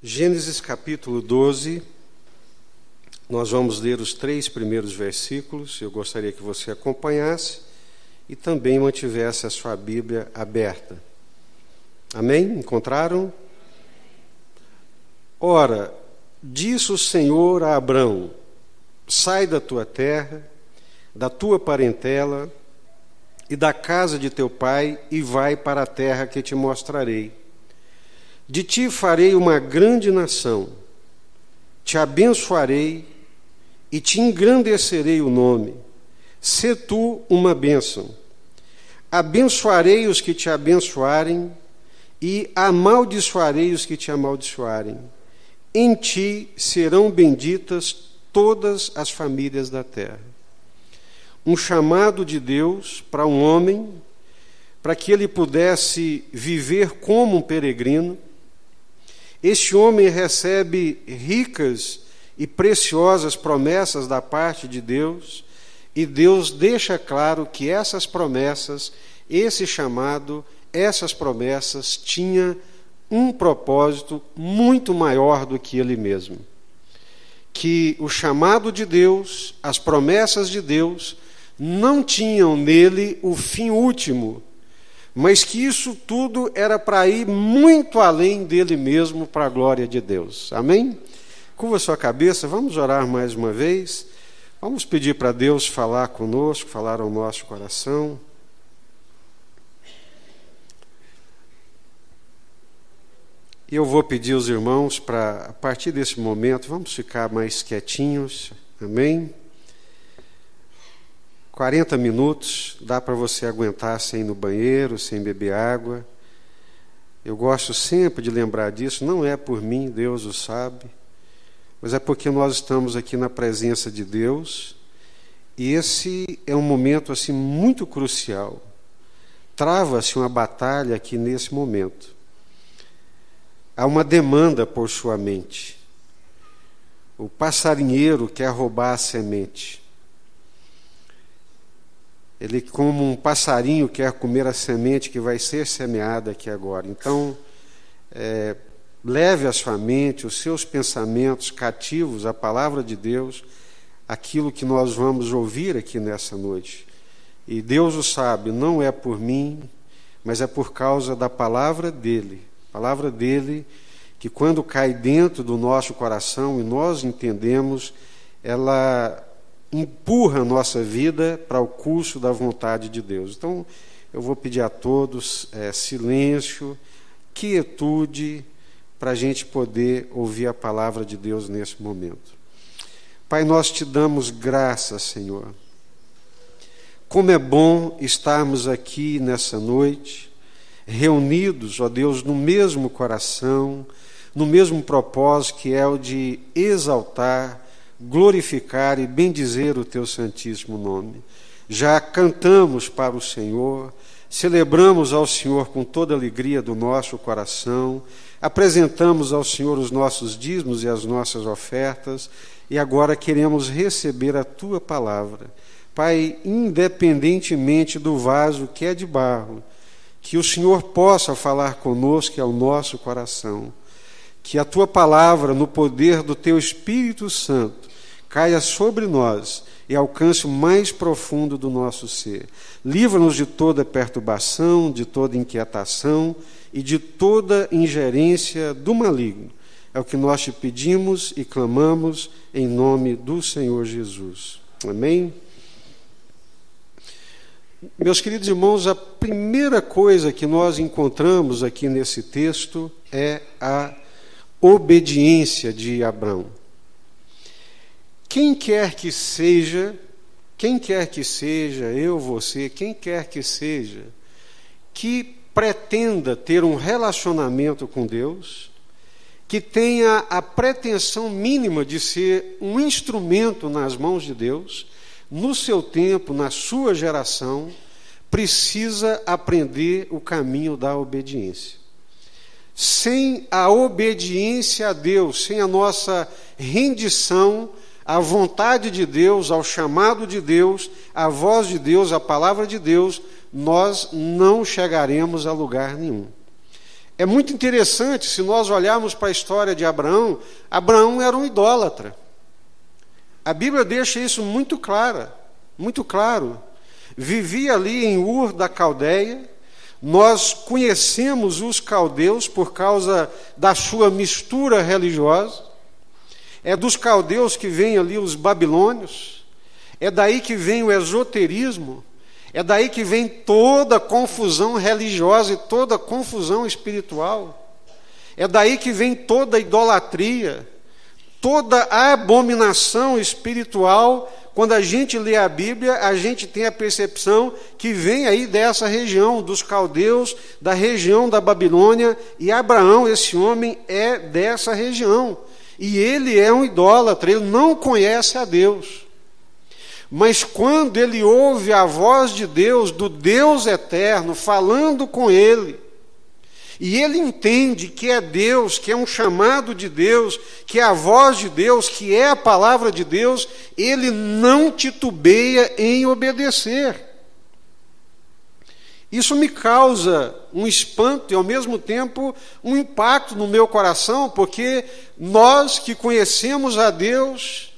Gênesis capítulo 12, nós vamos ler os 3 primeiros versículos. Eu gostaria que você acompanhasse e também mantivesse a sua Bíblia aberta. Amém? Encontraram? Ora, disse o Senhor a Abrão: sai da tua terra, da tua parentela e da casa de teu pai e vai para a terra que te mostrarei. De ti farei uma grande nação, te abençoarei e te engrandecerei o nome. Sê tu uma bênção. Abençoarei os que te abençoarem e amaldiçoarei os que te amaldiçoarem. Em ti serão benditas todas as famílias da terra. Um chamado de Deus para um homem, para que ele pudesse viver como um peregrino. Este homem recebe ricas e preciosas promessas da parte de Deus, e Deus deixa claro que essas promessas, esse chamado, essas promessas tinha um propósito muito maior do que ele mesmo. Que o chamado de Deus, as promessas de Deus, não tinham nele o fim último, mas que isso tudo era para ir muito além dele mesmo, para a glória de Deus. Amém? Curva sua cabeça, vamos orar mais uma vez. Vamos pedir para Deus falar conosco, falar ao nosso coração. E eu vou pedir aos irmãos para, a partir desse momento, vamos ficar mais quietinhos. Amém? 40 minutos, dá para você aguentar sem ir no banheiro, sem beber água. Eu gosto sempre de lembrar disso, não é por mim, Deus o sabe, mas é porque nós estamos aqui na presença de Deus, e esse é um momento assim muito crucial. Trava-se uma batalha aqui nesse momento. Há uma demanda por sua mente. O passarinheiro quer roubar a semente. Ele, como um passarinho, quer comer a semente que vai ser semeada aqui agora. Então, leve a sua mente, os seus pensamentos cativos à palavra de Deus, aquilo que nós vamos ouvir aqui nessa noite. E Deus o sabe, não é por mim, mas é por causa da palavra dEle. A palavra dEle, que quando cai dentro do nosso coração e nós entendemos, ela empurra a nossa vida para o curso da vontade de Deus. Então, eu vou pedir a todos silêncio, quietude, para a gente poder ouvir a palavra de Deus nesse momento. Pai, nós te damos graças, Senhor. Como é bom estarmos aqui nessa noite, reunidos, ó Deus, no mesmo coração, no mesmo propósito, que é o de exaltar, glorificar e bendizer o teu santíssimo nome. Já cantamos para o Senhor, celebramos ao Senhor com toda a alegria do nosso coração, apresentamos ao Senhor os nossos dízimos e as nossas ofertas, e agora queremos receber a tua palavra. Pai, independentemente do vaso que é de barro, que o Senhor possa falar conosco e ao nosso coração. Que a tua palavra, no poder do teu Espírito Santo, caia sobre nós e alcance o mais profundo do nosso ser. Livra-nos de toda perturbação, de toda inquietação e de toda ingerência do maligno. É o que nós te pedimos e clamamos em nome do Senhor Jesus. Amém? Meus queridos irmãos, a primeira coisa que nós encontramos aqui nesse texto é a obediência de Abrão. Quem quer que seja, eu, você, quem quer que seja, que pretenda ter um relacionamento com Deus, que tenha a pretensão mínima de ser um instrumento nas mãos de Deus, no seu tempo, na sua geração, precisa aprender o caminho da obediência. Sem a obediência a Deus, sem a nossa rendição à vontade de Deus, ao chamado de Deus, à voz de Deus, à palavra de Deus, nós não chegaremos a lugar nenhum. É muito interessante, se nós olharmos para a história de Abraão, Abraão era um idólatra. A Bíblia deixa isso muito claro. Vivia ali em Ur da Caldeia. Nós conhecemos os caldeus por causa da sua mistura religiosa. É dos caldeus que vêm ali os babilônios. É daí que vem o esoterismo. É daí que vem toda a confusão religiosa e toda a confusão espiritual. É daí que vem toda a idolatria, toda a abominação espiritual. Quando a gente lê a Bíblia, a gente tem a percepção que vem aí dessa região, dos caldeus, da região da Babilônia, e Abraão, esse homem, é dessa região. E ele é um idólatra, ele não conhece a Deus. Mas quando ele ouve a voz de Deus, do Deus eterno, falando com ele, e ele entende que é Deus, que é um chamado de Deus, que é a voz de Deus, que é a palavra de Deus, ele não titubeia em obedecer. Isso me causa um espanto e, ao mesmo tempo, um impacto no meu coração, porque nós que conhecemos a Deus,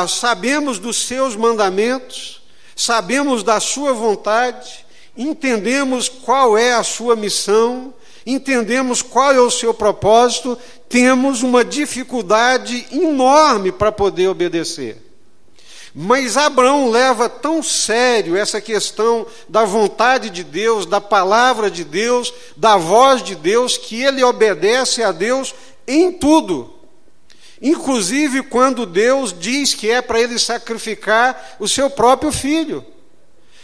sabemos dos seus mandamentos, sabemos da sua vontade, entendemos qual é a sua missão, entendemos qual é o seu propósito, temos uma dificuldade enorme para poder obedecer. Mas Abraão leva tão sério essa questão da vontade de Deus, da palavra de Deus, da voz de Deus, que ele obedece a Deus em tudo. Inclusive quando Deus diz que é para ele sacrificar o seu próprio filho.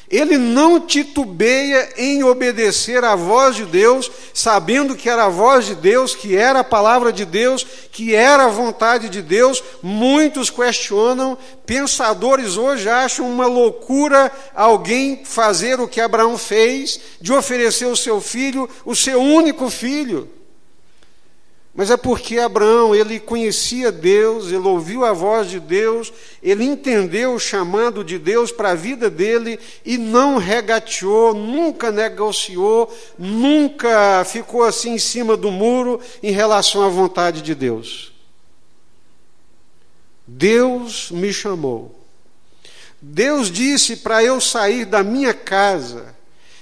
Ele não titubeia em obedecer à voz de Deus, sabendo que era a voz de Deus, que era a palavra de Deus, que era a vontade de Deus. Muitos questionam, pensadores hoje acham uma loucura alguém fazer o que Abraão fez, de oferecer o seu filho, o seu único filho. Mas é porque Abraão, ele conhecia Deus, ele ouviu a voz de Deus, ele entendeu o chamado de Deus para a vida dele e não regateou, nunca negociou, nunca ficou assim em cima do muro em relação à vontade de Deus. Deus me chamou. Deus disse para eu sair da minha casa,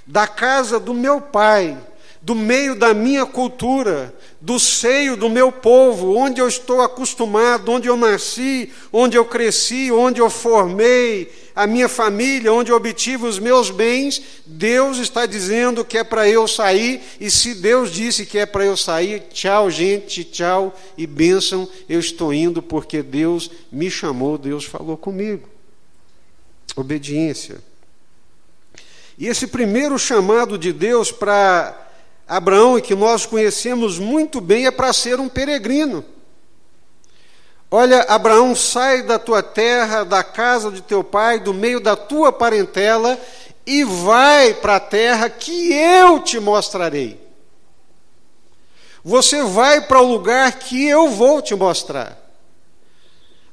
da casa do meu pai, do meio da minha cultura, do seio do meu povo, onde eu estou acostumado, onde eu nasci, onde eu cresci, onde eu formei a minha família, onde eu obtive os meus bens. Deus está dizendo que é para eu sair, e se Deus disse que é para eu sair, tchau gente, tchau e bênção, eu estou indo porque Deus me chamou, Deus falou comigo. Obediência. E esse primeiro chamado de Deus para Abraão, e que nós conhecemos muito bem, é para ser um peregrino. Olha, Abraão, sai da tua terra, da casa de teu pai, do meio da tua parentela, e vai para a terra que eu te mostrarei. Você vai para o lugar que eu vou te mostrar.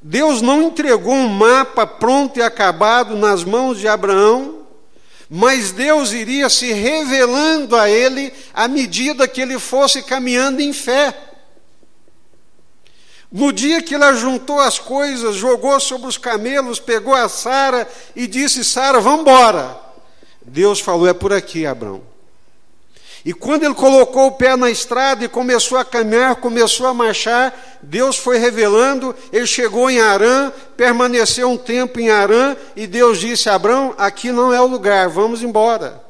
Deus não entregou um mapa pronto e acabado nas mãos de Abraão, mas Deus iria se revelando a ele à medida que ele fosse caminhando em fé. No dia que ele juntou as coisas, jogou sobre os camelos, pegou a Sara e disse: Sara, vamos embora. Deus falou: é por aqui, Abraão. E quando ele colocou o pé na estrada e começou a caminhar, começou a marchar, Deus foi revelando. Ele chegou em Harã, permaneceu um tempo em Harã, e Deus disse: Abraão, aqui não é o lugar, vamos embora.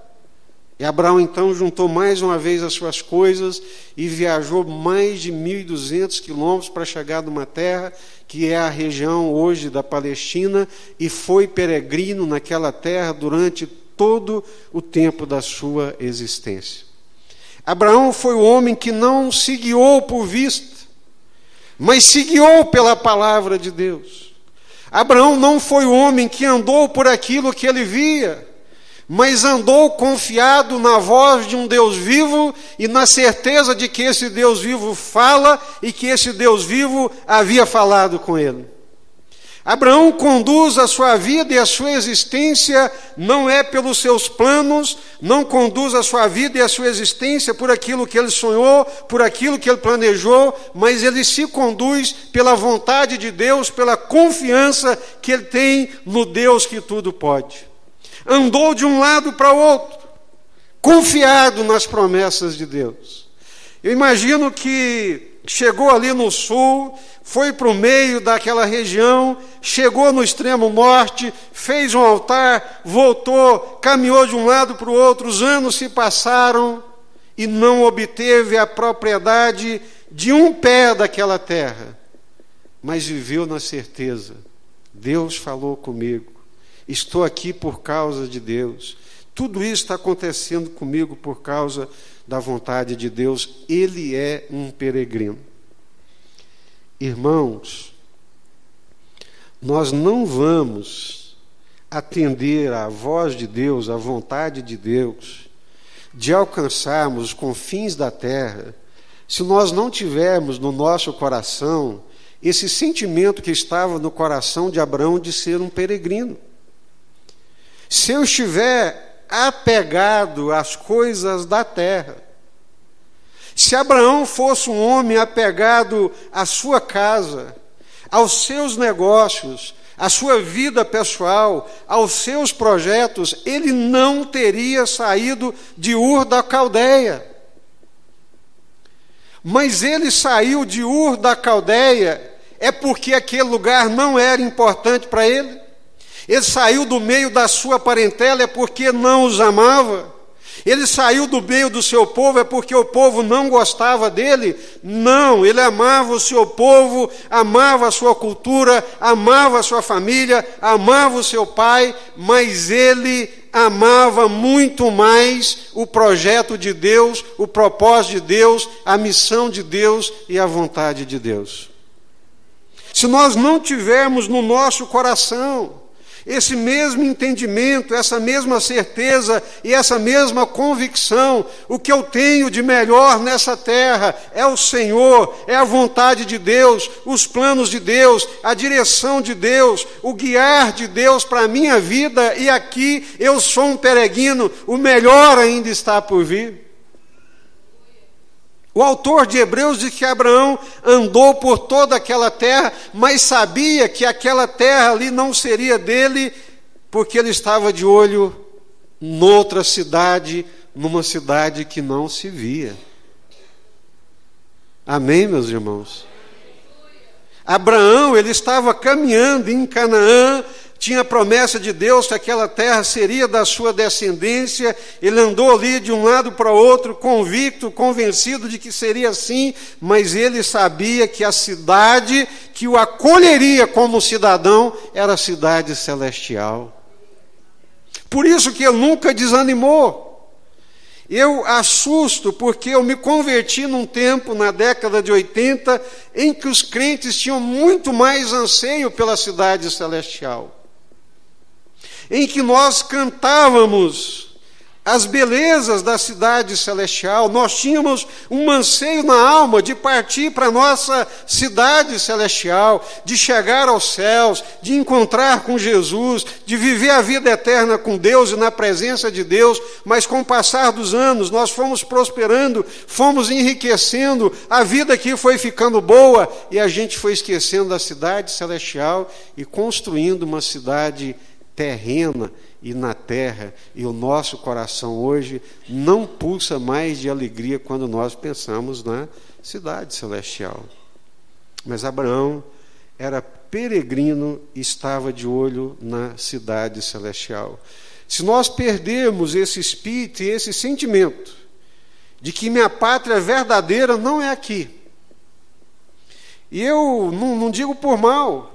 E Abraão então juntou mais uma vez as suas coisas e viajou mais de 1.200 quilômetros para chegar numa terra que é a região hoje da Palestina, e foi peregrino naquela terra durante todo o tempo da sua existência. Abraão foi o homem que não se guiou por vista, mas se guiou pela palavra de Deus. Abraão não foi o homem que andou por aquilo que ele via, mas andou confiado na voz de um Deus vivo e na certeza de que esse Deus vivo fala e que esse Deus vivo havia falado com ele. Abraão conduz a sua vida e a sua existência não é pelos seus planos, não conduz a sua vida e a sua existência por aquilo que ele sonhou, por aquilo que ele planejou, mas ele se conduz pela vontade de Deus, pela confiança que ele tem no Deus que tudo pode. Andou de um lado para o outro, confiado nas promessas de Deus. Eu imagino que chegou ali no sul, foi para o meio daquela região, chegou no extremo norte, fez um altar, voltou, caminhou de um lado para o outro, os anos se passaram e não obteve a propriedade de um pé daquela terra, mas viveu na certeza: Deus falou comigo, estou aqui por causa de Deus, tudo isso está acontecendo comigo por causa da vontade de Deus. Ele é um peregrino. Irmãos, nós não vamos atender à voz de Deus, à vontade de Deus, de alcançarmos os confins da terra, se nós não tivermos no nosso coração esse sentimento que estava no coração de Abraão de ser um peregrino. Se eu estiver apegado às coisas da terra, se Abraão fosse um homem apegado à sua casa, aos seus negócios, à sua vida pessoal, aos seus projetos, ele não teria saído de Ur da Caldeia. Mas ele saiu de Ur da Caldeia é porque aquele lugar não era importante para ele. Ele saiu do meio da sua parentela é porque não os amava. Ele saiu do meio do seu povo é porque o povo não gostava dele? Não, ele amava o seu povo, amava a sua cultura, amava a sua família, amava o seu pai, mas ele amava muito mais o projeto de Deus, o propósito de Deus, a missão de Deus e a vontade de Deus. Se nós não tivermos no nosso coração esse mesmo entendimento, essa mesma certeza e essa mesma convicção, o que eu tenho de melhor nessa terra é o Senhor, é a vontade de Deus, os planos de Deus, a direção de Deus, o guiar de Deus para a minha vida, e aqui eu sou um peregrino, o melhor ainda está por vir. O autor de Hebreus diz que Abraão andou por toda aquela terra, mas sabia que aquela terra ali não seria dele, porque ele estava de olho noutra cidade, numa cidade que não se via. Amém, meus irmãos? Abraão, ele estava caminhando em Canaã, tinha a promessa de Deus que aquela terra seria da sua descendência. Ele andou ali de um lado para o outro, convicto, convencido de que seria assim, mas ele sabia que a cidade que o acolheria como cidadão era a cidade celestial. Por isso que ele nunca desanimou. Eu assusto porque eu me converti num tempo, na década de 80, em que os crentes tinham muito mais anseio pela cidade celestial, em que nós cantávamos as belezas da cidade celestial, nós tínhamos um anseio na alma de partir para a nossa cidade celestial, de chegar aos céus, de encontrar com Jesus, de viver a vida eterna com Deus e na presença de Deus, mas com o passar dos anos nós fomos prosperando, fomos enriquecendo, a vida aqui foi ficando boa e a gente foi esquecendo da cidade celestial e construindo uma cidade terrena e na terra, e o nosso coração hoje não pulsa mais de alegria quando nós pensamos na cidade celestial. Mas Abraão era peregrino e estava de olho na cidade celestial. Se nós perdermos esse espírito e esse sentimento de que minha pátria verdadeira não é aqui, e eu não digo por mal,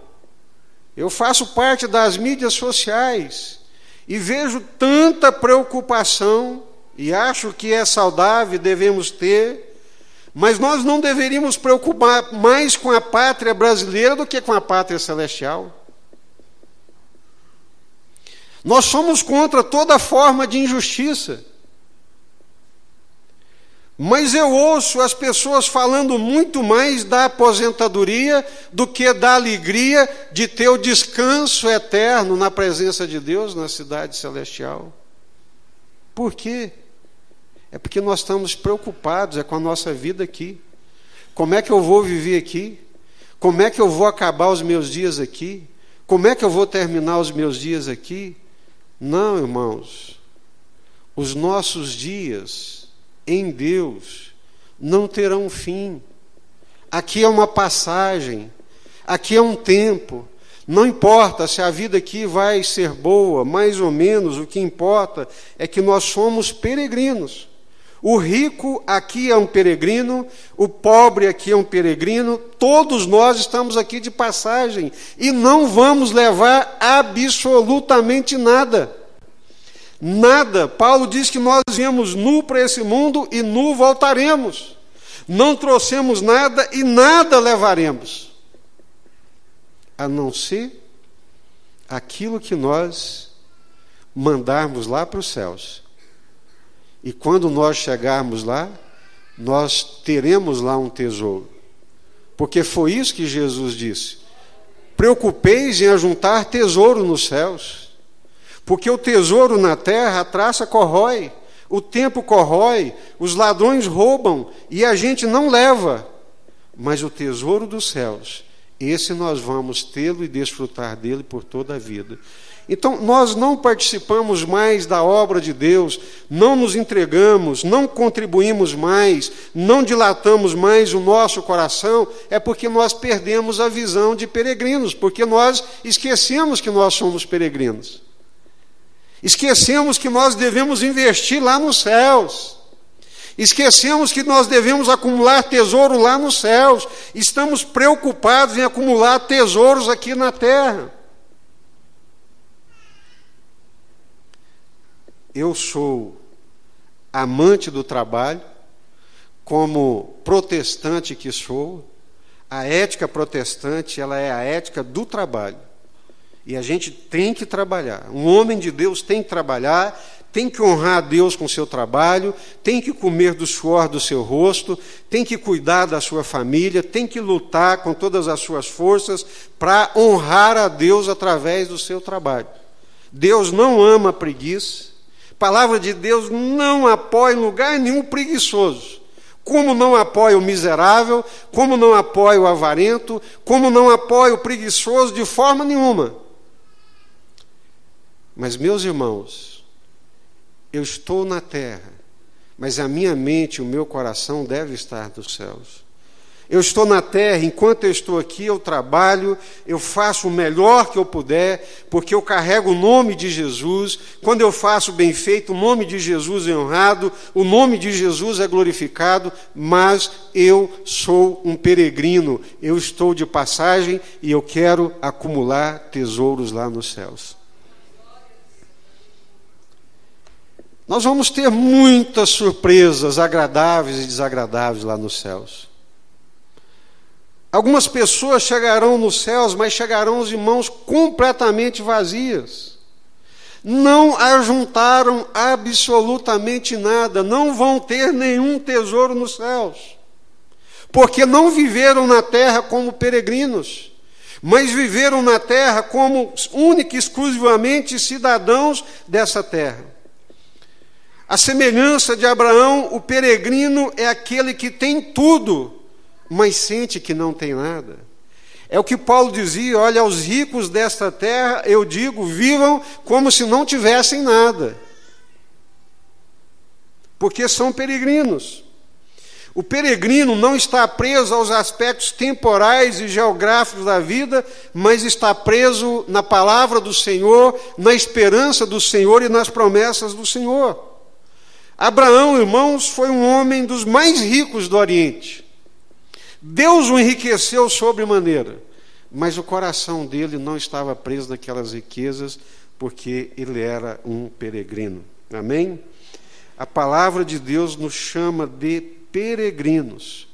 eu faço parte das mídias sociais e vejo tanta preocupação, e acho que é saudável, devemos ter, mas nós não deveríamos preocupar mais com a pátria brasileira do que com a pátria celestial. Nós somos contra toda forma de injustiça. Mas eu ouço as pessoas falando muito mais da aposentadoria do que da alegria de ter o descanso eterno na presença de Deus na cidade celestial. Por quê? É porque nós estamos preocupados com a nossa vida aqui. Como é que eu vou viver aqui? Como é que eu vou acabar os meus dias aqui? Como é que eu vou terminar os meus dias aqui? Não, irmãos. Os nossos dias em Deus não terão fim. Aqui é uma passagem, aqui é um tempo. Não importa se a vida aqui vai ser boa, mais ou menos, o que importa é que nós somos peregrinos. O rico aqui é um peregrino, o pobre aqui é um peregrino, todos nós estamos aqui de passagem e não vamos levar absolutamente nada. Nada. Paulo diz que nós viemos nu para esse mundo e nu voltaremos. Não trouxemos nada e nada levaremos, a não ser aquilo que nós mandarmos lá para os céus. E quando nós chegarmos lá, nós teremos lá um tesouro. Porque foi isso que Jesus disse: preocupeis em ajuntar tesouro nos céus. Porque o tesouro na terra, a traça corrói, o tempo corrói, os ladrões roubam e a gente não leva. Mas o tesouro dos céus, esse nós vamos tê-lo e desfrutar dele por toda a vida. Então, nós não participamos mais da obra de Deus, não nos entregamos, não contribuímos mais, não dilatamos mais o nosso coração, é porque nós perdemos a visão de peregrinos, porque nós esquecemos que nós somos peregrinos. Esquecemos que nós devemos investir lá nos céus. Esquecemos que nós devemos acumular tesouro lá nos céus. Estamos preocupados em acumular tesouros aqui na terra. Eu sou amante do trabalho, como protestante que sou. A ética protestante, ela é a ética do trabalho. E a gente tem que trabalhar. Um homem de Deus tem que trabalhar, tem que honrar a Deus com o seu trabalho, tem que comer do suor do seu rosto, tem que cuidar da sua família, tem que lutar com todas as suas forças para honrar a Deus através do seu trabalho. Deus não ama a preguiça. A palavra de Deus não apoia em lugar nenhum preguiçoso. Como não apoia o miserável, como não apoia o avarento, como não apoia o preguiçoso de forma nenhuma. Mas, meus irmãos, eu estou na terra, mas a minha mente e o meu coração devem estar nos céus. Eu estou na terra, enquanto eu estou aqui, eu trabalho, eu faço o melhor que eu puder, porque eu carrego o nome de Jesus. Quando eu faço bem feito, o nome de Jesus é honrado, o nome de Jesus é glorificado, mas eu sou um peregrino, eu estou de passagem e eu quero acumular tesouros lá nos céus. Nós vamos ter muitas surpresas agradáveis e desagradáveis lá nos céus. Algumas pessoas chegarão nos céus, mas chegarão de mãos completamente vazias. Não ajuntaram absolutamente nada, não vão ter nenhum tesouro nos céus, porque não viveram na terra como peregrinos, mas viveram na terra como única e exclusivamente cidadãos dessa terra. A semelhança de Abraão, o peregrino é aquele que tem tudo, mas sente que não tem nada. É o que Paulo dizia: olha, aos ricos desta terra, eu digo, vivam como se não tivessem nada, porque são peregrinos. O peregrino não está preso aos aspectos temporais e geográficos da vida, mas está preso na palavra do Senhor, na esperança do Senhor e nas promessas do Senhor. Abraão, irmãos, foi um homem dos mais ricos do Oriente. Deus o enriqueceu sobremaneira, mas o coração dele não estava preso naquelas riquezas, porque ele era um peregrino. Amém? A palavra de Deus nos chama de peregrinos,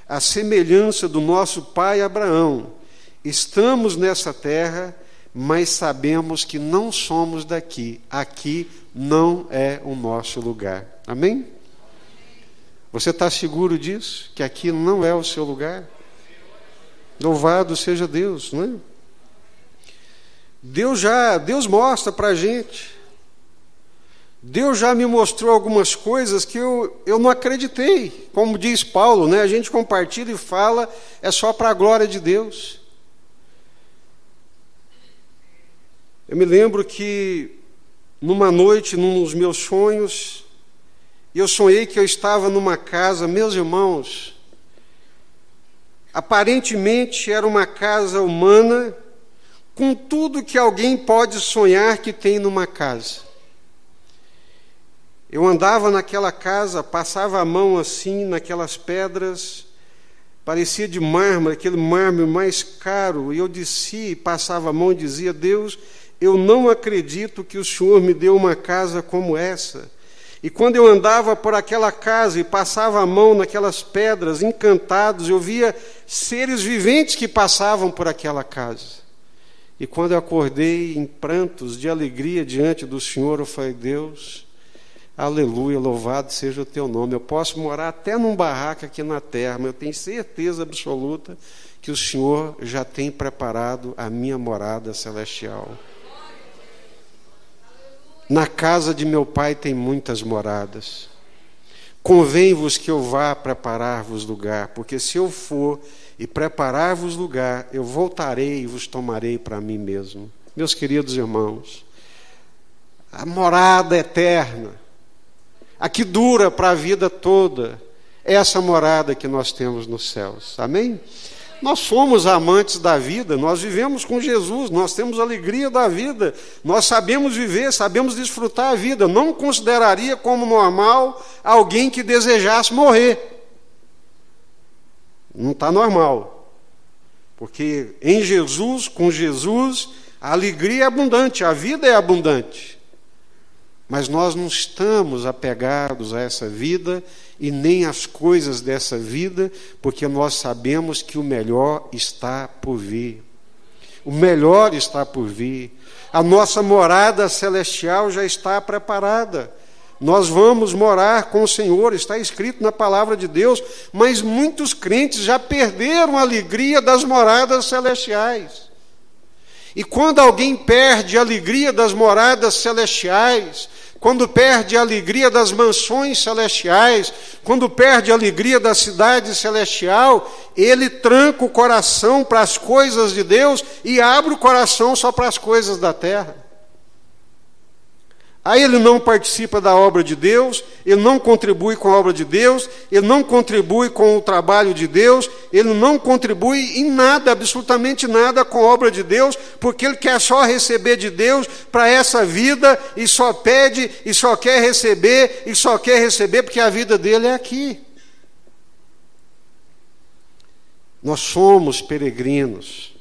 a semelhança do nosso pai Abraão. Estamos nessa terra, mas sabemos que não somos daqui. Aqui não é o nosso lugar. Amém? Você está seguro disso? Que aqui não é o seu lugar? Louvado seja Deus, não é? Deus mostra para a gente. Deus já me mostrou algumas coisas que eu não acreditei. Como diz Paulo, né? A gente compartilha e fala, é só para a glória de Deus. Eu me lembro que numa noite, num dos meus sonhos, eu sonhei que eu estava numa casa, meus irmãos, aparentemente era uma casa humana, com tudo que alguém pode sonhar que tem numa casa. Eu andava naquela casa, passava a mão assim naquelas pedras, parecia de mármore, aquele mármore mais caro, e eu descia e passava a mão e dizia: Deus, eu não acredito que o Senhor me deu uma casa como essa. E quando eu andava por aquela casa e passava a mão naquelas pedras, encantados, eu via seres viventes que passavam por aquela casa. E quando eu acordei em prantos de alegria diante do Senhor, eu falei: Deus, aleluia, louvado seja o teu nome. Eu posso morar até num barraco aqui na terra, mas eu tenho certeza absoluta que o Senhor já tem preparado a minha morada celestial. Na casa de meu Pai tem muitas moradas. Convém-vos que eu vá preparar-vos lugar, porque se eu for e preparar-vos lugar, eu voltarei e vos tomarei para mim mesmo. Meus queridos irmãos, a morada eterna, a que dura para a vida toda, é essa morada que nós temos nos céus. Amém? Nós somos amantes da vida, nós vivemos com Jesus, nós temos a alegria da vida, nós sabemos viver, sabemos desfrutar a vida. Não consideraria como normal alguém que desejasse morrer. Não está normal. Porque em Jesus, com Jesus, a alegria é abundante, a vida é abundante. Mas nós não estamos apegados a essa vida e nem às coisas dessa vida, porque nós sabemos que o melhor está por vir. O melhor está por vir. A nossa morada celestial já está preparada. Nós vamos morar com o Senhor, está escrito na palavra de Deus, mas muitos crentes já perderam a alegria das moradas celestiais. E quando alguém perde a alegria das moradas celestiais, quando perde a alegria das mansões celestiais, quando perde a alegria da cidade celestial, ele tranca o coração para as coisas de Deus e abre o coração só para as coisas da terra. Aí ele não participa da obra de Deus, ele não contribui com a obra de Deus, ele não contribui com o trabalho de Deus, ele não contribui em nada, absolutamente nada com a obra de Deus, porque ele quer só receber de Deus para essa vida e só pede e só quer receber e só quer receber porque a vida dele é aqui. Nós somos peregrinos.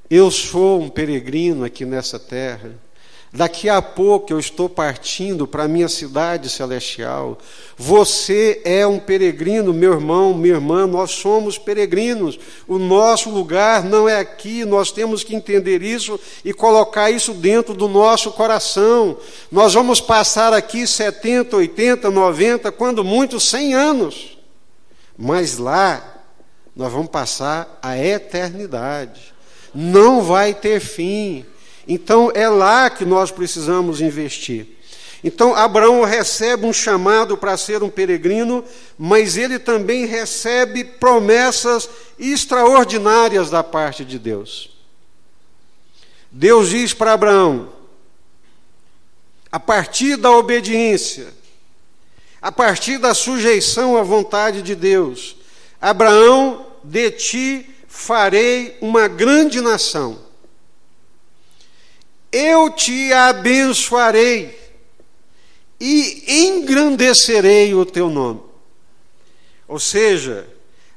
Eu sou um peregrino aqui nessa terra. Daqui a pouco eu estou partindo para a minha cidade celestial. Você é um peregrino, meu irmão, minha irmã, nós somos peregrinos. O nosso lugar não é aqui, nós temos que entender isso e colocar isso dentro do nosso coração. Nós vamos passar aqui 70, 80, 90, quando muito 100 anos. Mas lá nós vamos passar a eternidade. Não vai ter fim. Então, é lá que nós precisamos investir. Então, Abraão recebe um chamado para ser um peregrino, mas ele também recebe promessas extraordinárias da parte de Deus. Deus diz para Abraão, a partir da obediência, a partir da sujeição à vontade de Deus, Abraão, de ti farei uma grande nação. Eu te abençoarei e engrandecerei o teu nome. Ou seja,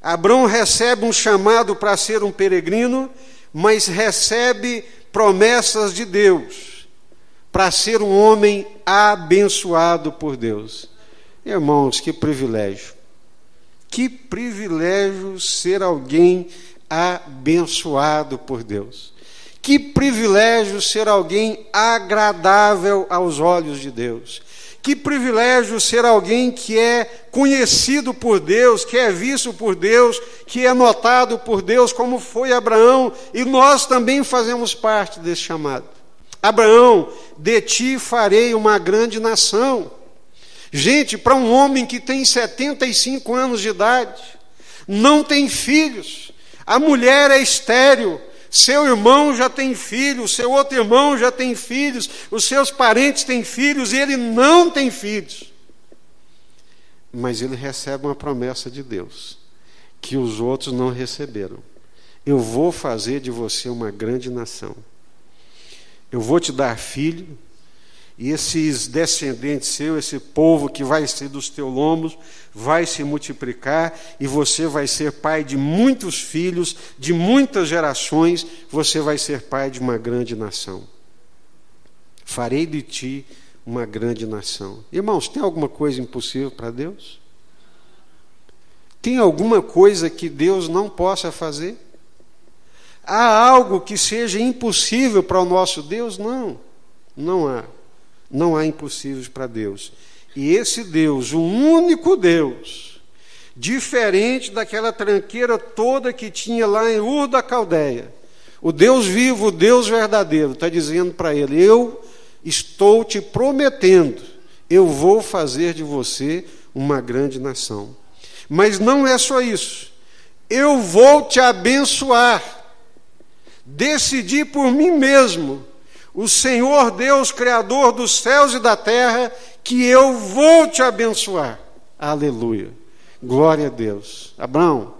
Abraão recebe um chamado para ser um peregrino, mas recebe promessas de Deus para ser um homem abençoado por Deus. Irmãos, que privilégio. Que privilégio ser alguém abençoado por Deus. Que privilégio ser alguém agradável aos olhos de Deus. Que privilégio ser alguém que é conhecido por Deus, que é visto por Deus, que é notado por Deus, como foi Abraão, e nós também fazemos parte desse chamado. Abraão, de ti farei uma grande nação. Gente, para um homem que tem 75 anos de idade, não tem filhos, a mulher é estéril, seu irmão já tem filhos, seu outro irmão já tem filhos, os seus parentes têm filhos e ele não tem filhos. Mas ele recebe uma promessa de Deus, que os outros não receberam. Eu vou fazer de você uma grande nação. Eu vou te dar filho, e esses descendentes seus, esse povo que vai ser dos teus lombos, vai se multiplicar, e você vai ser pai de muitos filhos, de muitas gerações, você vai ser pai de uma grande nação. Farei de ti uma grande nação. Irmãos, tem alguma coisa impossível para Deus? Tem alguma coisa que Deus não possa fazer? Há algo que seja impossível para o nosso Deus? Não, não há. Não há impossíveis para Deus. E esse Deus, o único Deus, diferente daquela tranqueira toda que tinha lá em Ur da Caldeia, o Deus vivo, o Deus verdadeiro, está dizendo para ele: eu estou te prometendo, eu vou fazer de você uma grande nação. Mas não é só isso, eu vou te abençoar. Decidi por mim mesmo, o Senhor Deus, Criador dos céus e da terra, que eu vou te abençoar. Aleluia. Glória a Deus. Abraão,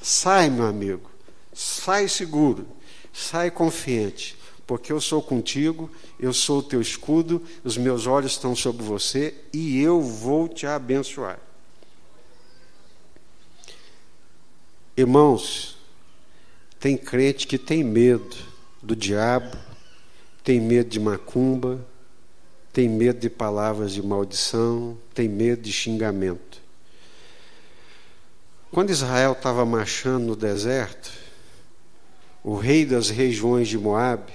sai, meu amigo. Sai seguro. Sai confiante. Porque eu sou contigo, eu sou o teu escudo, os meus olhos estão sobre você e eu vou te abençoar. Irmãos, tem crente que tem medo do diabo, tem medo de macumba, tem medo de palavras de maldição, tem medo de xingamento. Quando Israel estava marchando no deserto, o rei das regiões de Moabe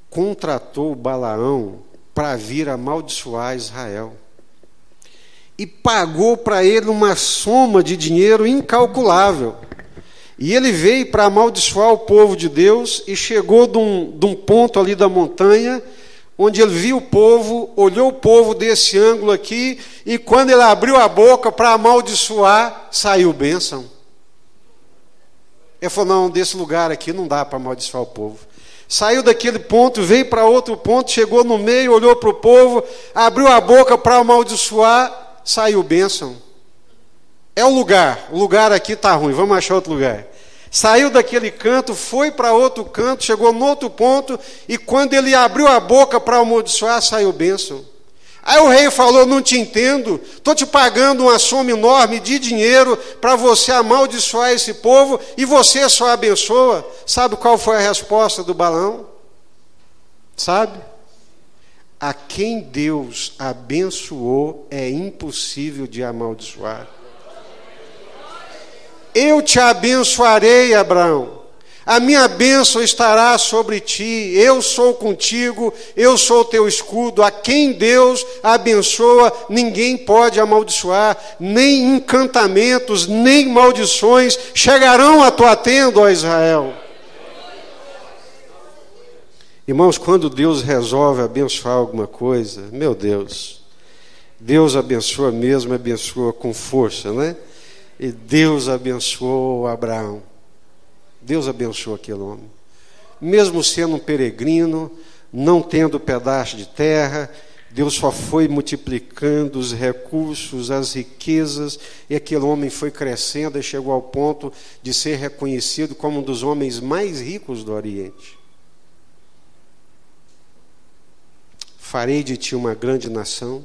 contratou Balaão para vir amaldiçoar Israel. E pagou para ele uma soma de dinheiro incalculável. E ele veio para amaldiçoar o povo de Deus e chegou de um ponto ali da montanha, onde ele viu o povo, olhou o povo desse ângulo aqui, e quando ele abriu a boca para amaldiçoar, saiu bênção. Ele falou: não, desse lugar aqui não dá para amaldiçoar o povo. Saiu daquele ponto, veio para outro ponto, chegou no meio, olhou para o povo, abriu a boca para amaldiçoar, saiu bênção. É o lugar aqui está ruim, vamos achar outro lugar. Saiu daquele canto, foi para outro canto, chegou no outro ponto, e quando ele abriu a boca para amaldiçoar, saiu bênção. Aí o rei falou: não te entendo, estou te pagando uma soma enorme de dinheiro para você amaldiçoar esse povo, e você só abençoa. Sabe qual foi a resposta do Balaão? Sabe? A quem Deus abençoou é impossível de amaldiçoar. Eu te abençoarei, Abraão. A minha bênção estará sobre ti. Eu sou contigo, eu sou o teu escudo. A quem Deus abençoa, ninguém pode amaldiçoar. Nem encantamentos, nem maldições chegarão à tua tenda, ó Israel. Irmãos, quando Deus resolve abençoar alguma coisa, meu Deus, Deus abençoa mesmo, abençoa com força, né? E Deus abençoou Abraão. Deus abençoou aquele homem. Mesmo sendo um peregrino, não tendo pedaço de terra, Deus só foi multiplicando os recursos, as riquezas, e aquele homem foi crescendo e chegou ao ponto de ser reconhecido como um dos homens mais ricos do Oriente. Farei de ti uma grande nação,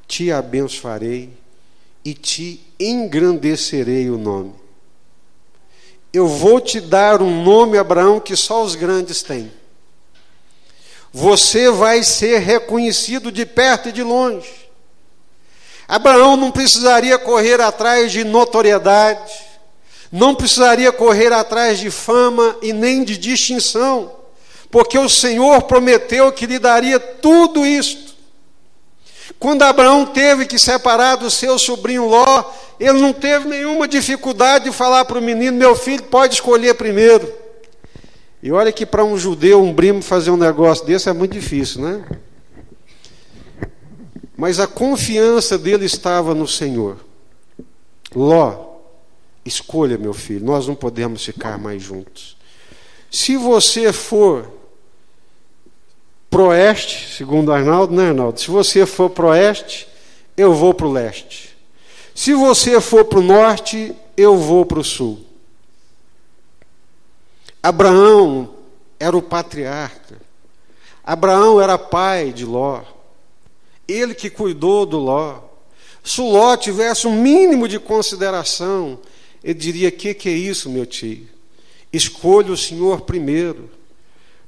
te abençoarei e te engrandecerei o nome. Eu vou te dar um nome, Abraão, que só os grandes têm. Você vai ser reconhecido de perto e de longe. Abraão não precisaria correr atrás de notoriedade, não precisaria correr atrás de fama e nem de distinção, porque o Senhor prometeu que lhe daria tudo isto. Quando Abraão teve que separar do seu sobrinho Ló, ele não teve nenhuma dificuldade de falar para o menino: meu filho, pode escolher primeiro. E olha que para um judeu, um primo, fazer um negócio desse é muito difícil, né? Mas a confiança dele estava no Senhor. Ló, escolha, meu filho, nós não podemos ficar mais juntos. Se você for pro oeste, segundo Arnaldo, né, Arnaldo? Se você for pro oeste, eu vou pro leste. Se você for pro norte, eu vou pro sul. Abraão era o patriarca. Abraão era pai de Ló. Ele que cuidou do Ló. Se o Ló tivesse um mínimo de consideração, ele diria: que é isso, meu tio? Escolha o Senhor primeiro,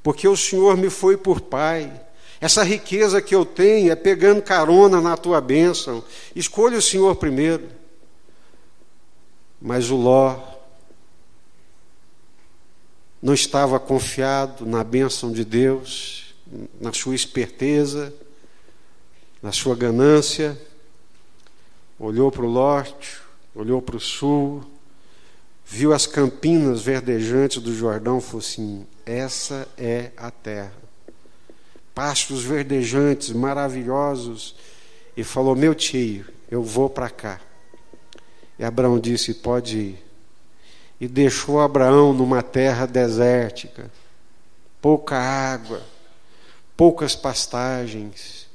porque o Senhor me foi por pai. Essa riqueza que eu tenho é pegando carona na tua bênção. Escolha o Senhor primeiro. Mas o Ló não estava confiado na bênção de Deus, na sua esperteza, na sua ganância. Olhou para o norte, olhou para o sul, viu as campinas verdejantes do Jordão, falou assim: essa é a terra. Pastos verdejantes, maravilhosos. E falou: meu tio, eu vou para cá. E Abraão disse: pode ir. E deixou Abraão numa terra desértica, pouca água, poucas pastagens.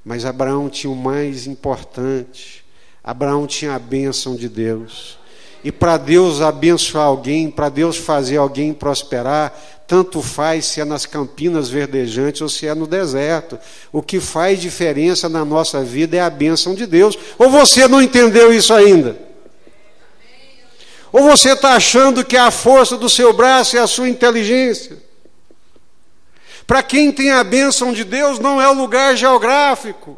Mas Abraão tinha o mais importante: Abraão tinha a bênção de Deus. E para Deus abençoar alguém, para Deus fazer alguém prosperar, tanto faz se é nas campinas verdejantes ou se é no deserto. O que faz diferença na nossa vida é a bênção de Deus. Ou você não entendeu isso ainda? Ou você está achando que a força do seu braço é a sua inteligência? Para quem tem a bênção de Deus, não é o lugar geográfico.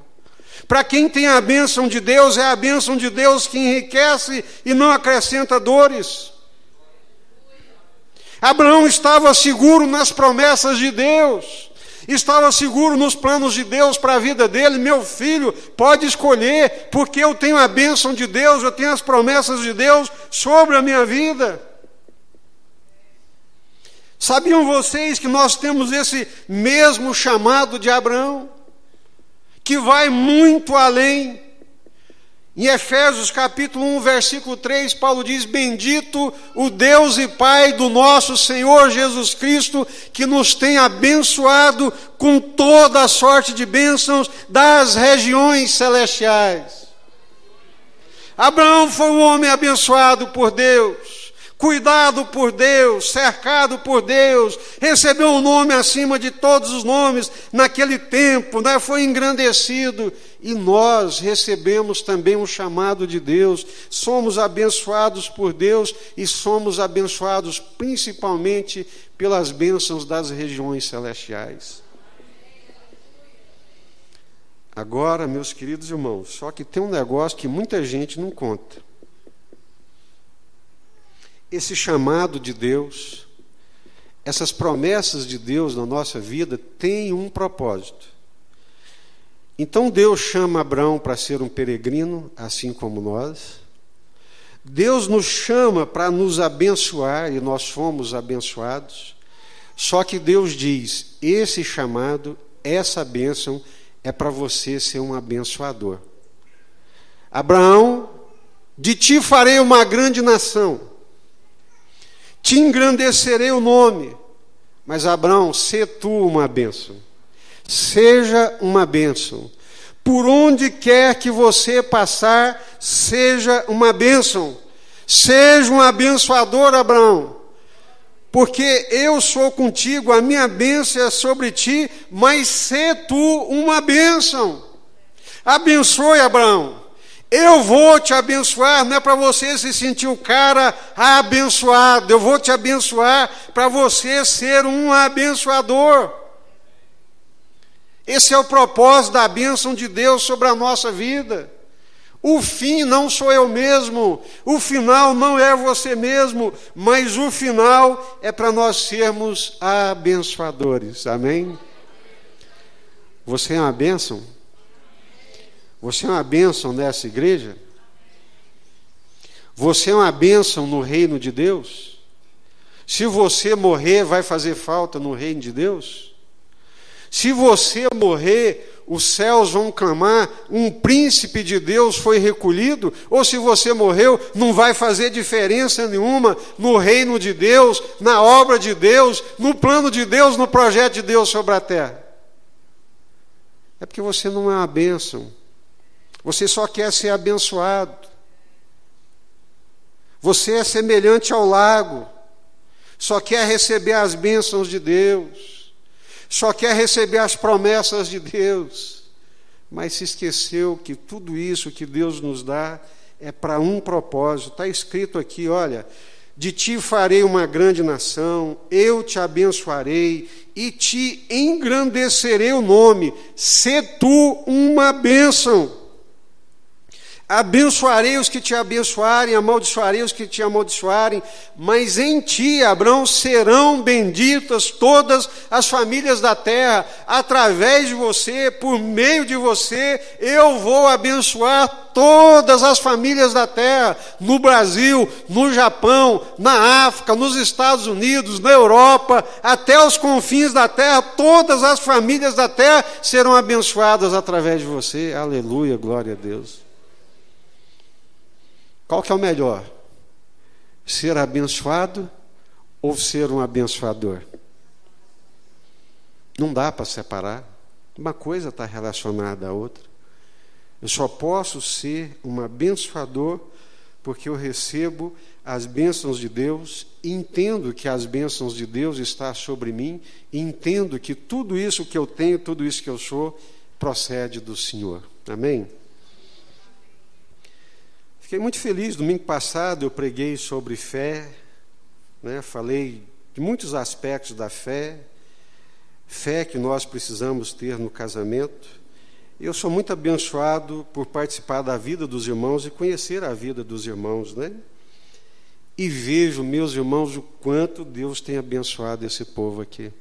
Para quem tem a bênção de Deus, é a bênção de Deus que enriquece e não acrescenta dores. Abraão estava seguro nas promessas de Deus, estava seguro nos planos de Deus para a vida dele. Meu filho, pode escolher, porque eu tenho a bênção de Deus, eu tenho as promessas de Deus sobre a minha vida. Sabiam vocês que nós temos esse mesmo chamado de Abraão, que vai muito além? Em Efésios capítulo 1, versículo 3, Paulo diz: bendito o Deus e Pai do nosso Senhor Jesus Cristo, que nos tem abençoado com toda a sorte de bênçãos das regiões celestiais. Abraão foi um homem abençoado por Deus, cuidado por Deus, cercado por Deus, recebeu um nome acima de todos os nomes naquele tempo, né? Foi engrandecido. E nós recebemos também um chamado de Deus, somos abençoados por Deus e somos abençoados principalmente pelas bênçãos das regiões celestiais. Agora, meus queridos irmãos, só que tem um negócio que muita gente não conta. Esse chamado de Deus, essas promessas de Deus na nossa vida têm um propósito. Então Deus chama Abraão para ser um peregrino, assim como nós. Deus nos chama para nos abençoar, e nós fomos abençoados. Só que Deus diz: esse chamado, essa bênção, é para você ser um abençoador. Abraão, de ti farei uma grande nação, te engrandecerei o nome. Mas Abraão, sê tu uma bênção. Seja uma bênção. Por onde quer que você passar, seja uma bênção. Seja um abençoador, Abraão. Porque eu sou contigo, a minha bênção é sobre ti, mas sê tu uma bênção. Abençoe, Abraão. Eu vou te abençoar, não é para você se sentir o cara abençoado. Eu vou te abençoar para você ser um abençoador. Esse é o propósito da bênção de Deus sobre a nossa vida. O fim não sou eu mesmo, o final não é você mesmo, mas o final é para nós sermos abençoadores. Amém? Você é uma bênção? Você é uma bênção nessa igreja? Você é uma bênção no reino de Deus? Se você morrer, vai fazer falta no reino de Deus? Se você morrer, os céus vão clamar, um príncipe de Deus foi recolhido? Ou se você morreu, não vai fazer diferença nenhuma no reino de Deus, na obra de Deus, no plano de Deus, no projeto de Deus sobre a terra? É porque você não é uma bênção. Você só quer ser abençoado. Você é semelhante ao lago, só quer receber as bênçãos de Deus, só quer receber as promessas de Deus, mas se esqueceu que tudo isso que Deus nos dá é para um propósito. Está escrito aqui, olha: de ti farei uma grande nação, eu te abençoarei e te engrandecerei o nome, sê tu uma bênção. Abençoarei os que te abençoarem, amaldiçoarei os que te amaldiçoarem, mas em ti, Abraão, serão benditas todas as famílias da terra. Através de você, por meio de você, eu vou abençoar todas as famílias da terra, no Brasil, no Japão, na África, nos Estados Unidos, na Europa, até os confins da terra. Todas as famílias da terra serão abençoadas através de você. Aleluia, glória a Deus. Qual que é o melhor? Ser abençoado ou ser um abençoador? Não dá para separar. Uma coisa está relacionada à outra. Eu só posso ser um abençoador porque eu recebo as bênçãos de Deus, entendo que as bênçãos de Deus estão sobre mim, e entendo que tudo isso que eu tenho, tudo isso que eu sou, procede do Senhor. Amém? Fiquei muito feliz. Domingo passado eu preguei sobre fé, né? Falei de muitos aspectos da fé, fé que nós precisamos ter no casamento. Eu sou muito abençoado por participar da vida dos irmãos e conhecer a vida dos irmãos, né? E vejo, meus irmãos, o quanto Deus tem abençoado esse povo aqui.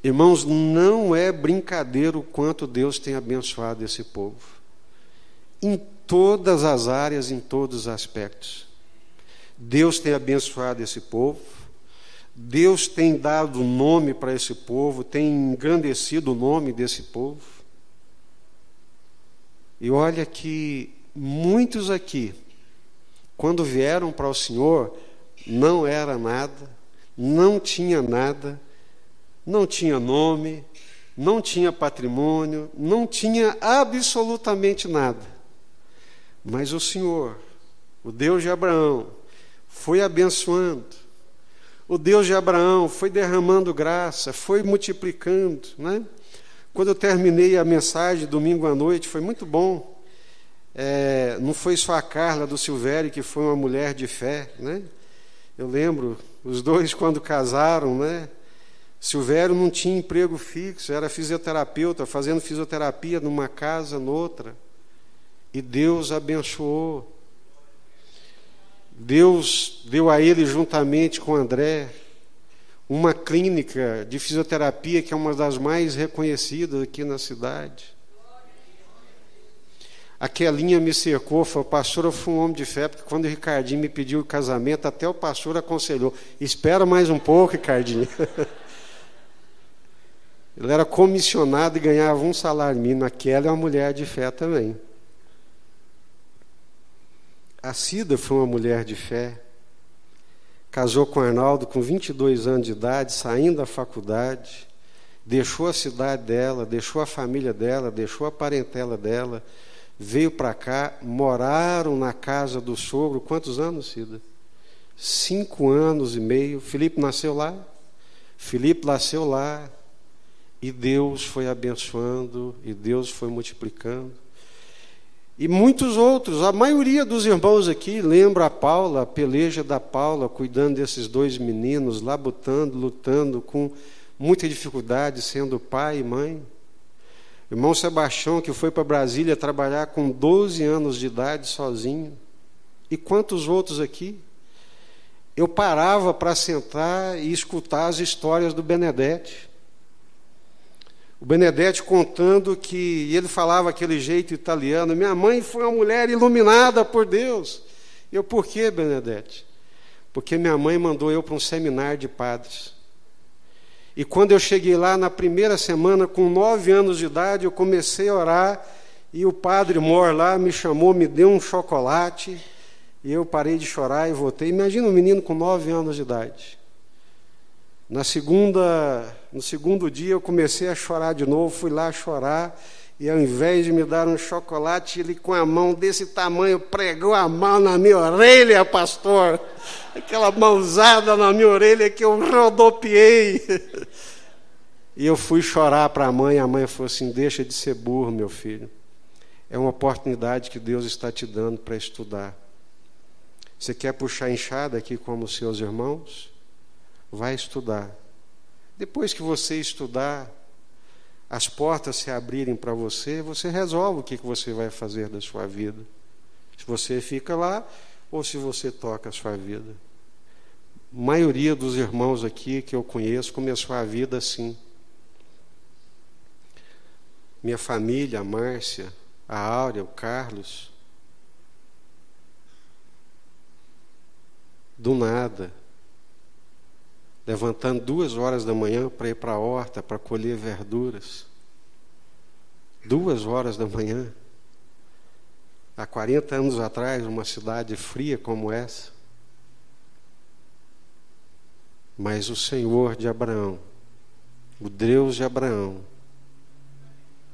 Irmãos, não é brincadeira o quanto Deus tem abençoado esse povo. Em todas as áreas, em todos os aspectos. Deus tem abençoado esse povo, Deus tem dado nome para esse povo, tem engrandecido o nome desse povo. E olha que muitos aqui, quando vieram para o Senhor, não era nada, não tinha nada, não tinha nome, não tinha patrimônio, não tinha absolutamente nada. Mas o Senhor, o Deus de Abraão, foi abençoando. O Deus de Abraão foi derramando graça, foi multiplicando, né? Quando eu terminei a mensagem domingo à noite, foi muito bom. Não foi só a Carla do Silvério, que foi uma mulher de fé, né? Eu lembro, os dois quando casaram, né? Silvério não tinha emprego fixo, era fisioterapeuta, fazendo fisioterapia numa casa, noutra. E Deus abençoou. Deus deu a ele, juntamente com André, uma clínica de fisioterapia que é uma das mais reconhecidas aqui na cidade. A Kelinha me cercou, falou: pastor, eu fui um homem de fé, porque quando o Ricardinho me pediu o casamento, até o pastor aconselhou: espera mais um pouco, Ricardinho. Ele era comissionado e ganhava um salário mínimo. Aquela é uma mulher de fé também. A Cida foi uma mulher de fé, casou com Arnaldo com 22 anos de idade, saindo da faculdade, deixou a cidade dela, deixou a família dela, deixou a parentela dela, veio para cá, moraram na casa do sogro. Quantos anos, Cida? 5 anos e meio. Felipe nasceu lá, e Deus foi abençoando, e Deus foi multiplicando. E muitos outros, a maioria dos irmãos aqui lembra a Paula, a peleja da Paula, cuidando desses 2 meninos, lutando com muita dificuldade, sendo pai e mãe. Irmão Sebastião, que foi para Brasília trabalhar com 12 anos de idade sozinho. E quantos outros aqui? Eu parava para sentar e escutar as histórias do Benedetti. O Benedetti contando que ele falava aquele jeito italiano. Minha mãe foi uma mulher iluminada por Deus. Eu, por quê, Benedetti? Porque minha mãe mandou eu para um seminário de padres. E quando eu cheguei lá, na primeira semana, com 9 anos de idade, eu comecei a orar, e o padre mor lá me chamou, me deu um chocolate, e eu parei de chorar e voltei. Imagina um menino com 9 anos de idade. No segundo dia eu comecei a chorar de novo, fui lá chorar, e ao invés de me dar um chocolate, ele com a mão desse tamanho pregou a mão na minha orelha, pastor. Aquela mãozada na minha orelha que eu rodopiei. E eu fui chorar para a mãe falou assim: deixa de ser burro, meu filho. É uma oportunidade que Deus está te dando para estudar. Você quer puxar enxada aqui como os seus irmãos? Vai estudar. Depois que você estudar, as portas se abrirem para você, você resolve o que você vai fazer da sua vida. Se você fica lá ou se você toca a sua vida. A maioria dos irmãos aqui que eu conheço começou a vida assim. Minha família, a Márcia, a Áurea, o Carlos. Do nada. Levantando 2 horas da manhã para ir para a horta, para colher verduras. 2 horas da manhã. Há 40 anos atrás, numa cidade fria como essa. Mas o Senhor de Abraão, o Deus de Abraão,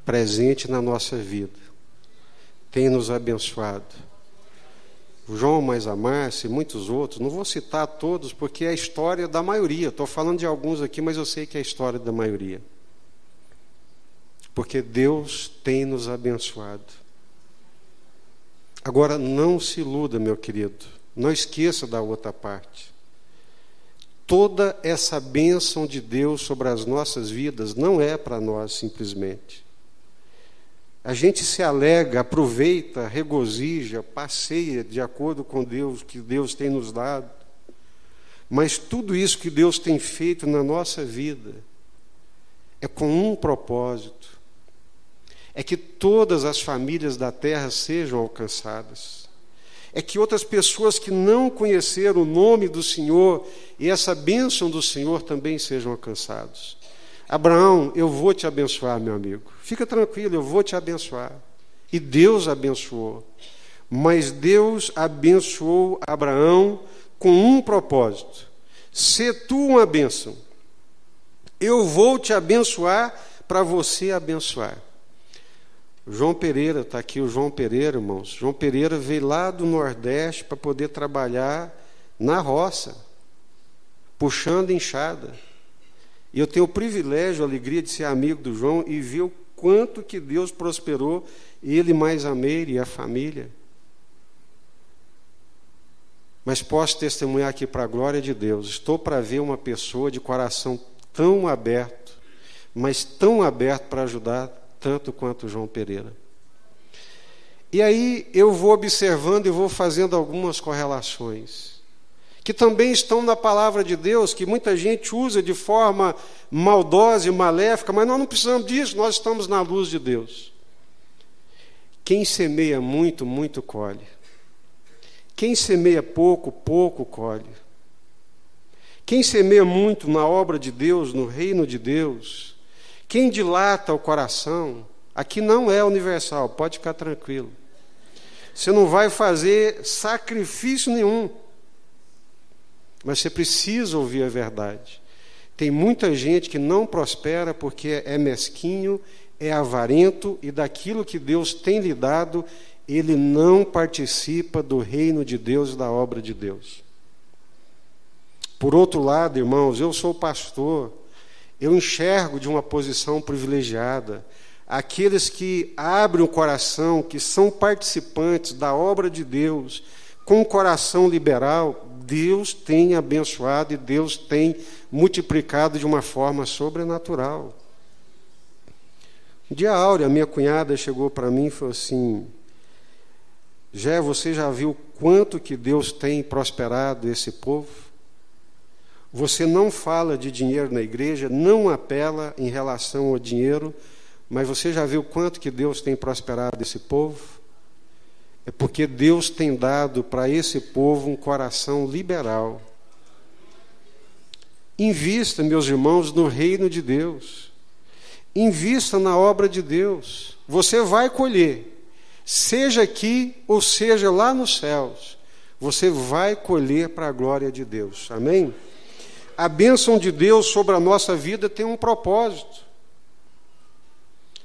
presente na nossa vida, tem nos abençoado. O João, mais a Márcia e muitos outros, não vou citar todos porque é a história da maioria. Estou falando de alguns aqui, mas eu sei que é a história da maioria. Porque Deus tem nos abençoado. Agora, não se iluda, meu querido. Não esqueça da outra parte. Toda essa bênção de Deus sobre as nossas vidas não é para nós simplesmente. A gente se alegra, aproveita, regozija, passeia de acordo com Deus, que Deus tem nos dado. Mas tudo isso que Deus tem feito na nossa vida é com um propósito. É que todas as famílias da terra sejam alcançadas. É que outras pessoas que não conheceram o nome do Senhor e essa bênção do Senhor também sejam alcançados. Abraão, eu vou te abençoar, meu amigo. Fica tranquilo, eu vou te abençoar. E Deus abençoou. Mas Deus abençoou Abraão com um propósito. Se tu uma bênção, eu vou te abençoar para você abençoar. João Pereira, está aqui o João Pereira, irmãos. João Pereira veio lá do Nordeste para poder trabalhar na roça, puxando enxada. E eu tenho o privilégio, a alegria de ser amigo do João e ver o quanto que Deus prosperou ele mais a Meire e a família. Mas posso testemunhar aqui para a glória de Deus. Estou para ver uma pessoa de coração tão aberto, mas tão aberto para ajudar tanto quanto o João Pereira. E aí eu vou observando e vou fazendo algumas correlações que também estão na palavra de Deus, que muita gente usa de forma maldosa e maléfica, mas nós não precisamos disso, nós estamos na luz de Deus. Quem semeia muito, muito colhe. Quem semeia pouco, pouco colhe. Quem semeia muito na obra de Deus, no reino de Deus, quem dilata o coração, aqui não é universal, pode ficar tranquilo. Você não vai fazer sacrifício nenhum. Mas você precisa ouvir a verdade. Tem muita gente que não prospera porque é mesquinho, é avarento e daquilo que Deus tem lhe dado, ele não participa do reino de Deus e da obra de Deus. Por outro lado, irmãos, eu sou pastor, eu enxergo de uma posição privilegiada aqueles que abrem o coração, que são participantes da obra de Deus, com o coração liberal. Deus tem abençoado e Deus tem multiplicado de uma forma sobrenatural. Um dia a Áurea, minha cunhada, chegou para mim e falou assim: Jé, você já viu quanto que Deus tem prosperado esse povo? Você não fala de dinheiro na igreja, não apela em relação ao dinheiro, mas você já viu quanto que Deus tem prosperado esse povo? É porque Deus tem dado para esse povo um coração liberal. Invista, meus irmãos, no reino de Deus. Invista na obra de Deus. Você vai colher, seja aqui ou seja lá nos céus. Você vai colher para a glória de Deus. Amém? A bênção de Deus sobre a nossa vida tem um propósito.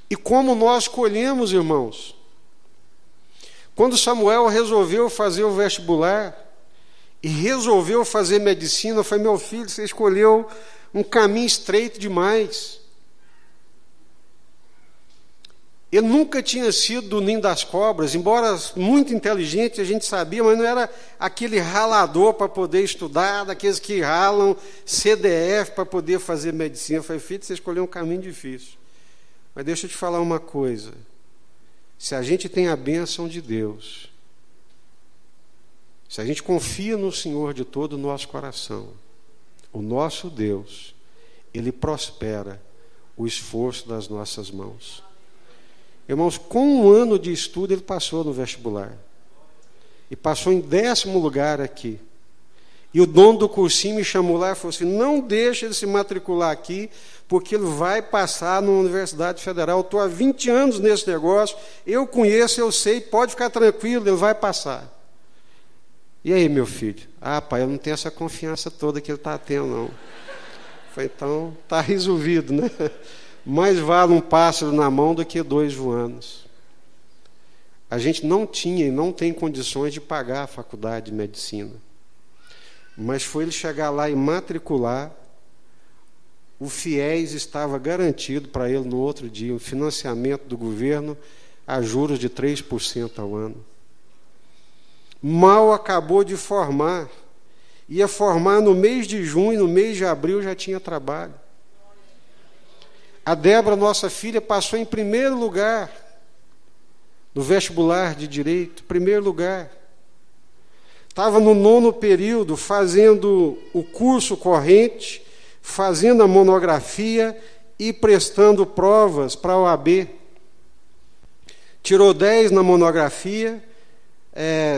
E como nós colhemos, irmãos? Quando Samuel resolveu fazer o vestibular e resolveu fazer medicina, eu falei, meu filho, você escolheu um caminho estreito demais. Ele nunca tinha sido do ninho das cobras, embora muito inteligente, a gente sabia, mas não era aquele ralador para poder estudar, daqueles que ralam CDF para poder fazer medicina. Eu falei, filho, você escolheu um caminho difícil. Mas deixa eu te falar uma coisa. Se a gente tem a bênção de Deus, se a gente confia no Senhor de todo o nosso coração, o nosso Deus, Ele prospera o esforço das nossas mãos. Irmãos, com um ano de estudo ele passou no vestibular. E passou em 10º lugar aqui. E o dono do cursinho me chamou lá e falou assim, não deixe ele se matricular aqui, porque ele vai passar na Universidade Federal. Eu estou há 20 anos nesse negócio, eu conheço, eu sei, pode ficar tranquilo, ele vai passar. E aí, meu filho? Ah, pai, eu não tenho essa confiança toda que ele está tendo, não. Falei, então, está resolvido, né? Mais vale um pássaro na mão do que 2 voando. A gente não tinha e não tem condições de pagar a faculdade de medicina. Mas foi ele chegar lá e matricular, o FIES estava garantido para ele no outro dia, um financiamento do governo a juros de 3% ao ano. Mal acabou de formar, ia formar no mês de junho, no mês de abril já tinha trabalho. A Débora, nossa filha, passou em 1º lugar no vestibular de Direito, 1º lugar. Estava no 9º período, fazendo o curso corrente, fazendo a monografia e prestando provas para a OAB. Tirou 10 na monografia,